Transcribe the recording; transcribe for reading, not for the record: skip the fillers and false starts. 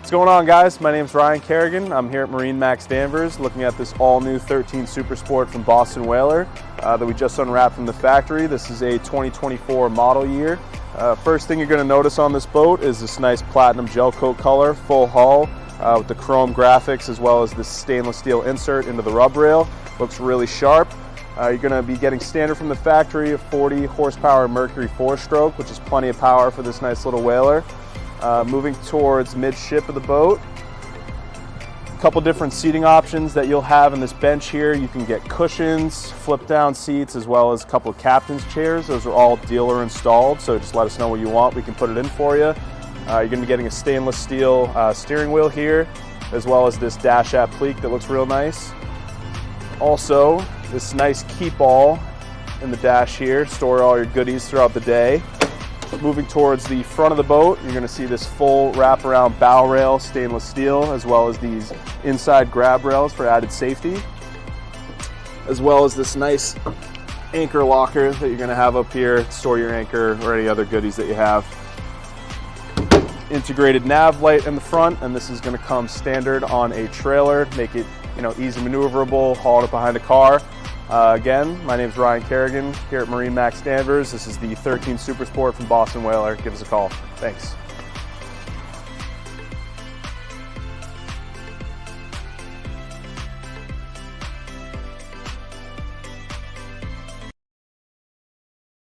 What's going on, guys? My name is Ryan Kerrigan. I'm here at MarineMax Danvers looking at this all-new 13 Super Sport from Boston Whaler that we just unwrapped from the factory. This is a 2024 model year. First thing you're going to notice on this boat is this nice platinum gel coat color, full hull with the chrome graphics, as well as this stainless steel insert into the rub rail. Looks really sharp. You're going to be getting standard from the factory a 40 horsepower Mercury 4-stroke, which is plenty of power for this nice little whaler. Moving towards midship of the boat, a couple different seating options that you'll have in this bench here. You can get cushions, flip down seats, as well as a couple of captain's chairs. Those are all dealer installed, so just let us know what you want. We can put it in for you. You're going to be getting a stainless steel steering wheel here, as well as this dash applique that looks real nice. Also, this nice keep all in the dash here, store all your goodies throughout the day. Moving towards the front of the boat, you're going to see this full wraparound bow rail, stainless steel, as well as these inside grab rails for added safety, as well as this nice anchor locker that you're going to have up here to store your anchor or any other goodies that you have. Integrated nav light in the front, and this is going to come standard on a trailer, make it easy maneuverable, haul it behind a car. Again, my name is Ryan Kerrigan here at MarineMax Danvers. This is the 13 Super Sport from Boston Whaler. Give us a call. Thanks.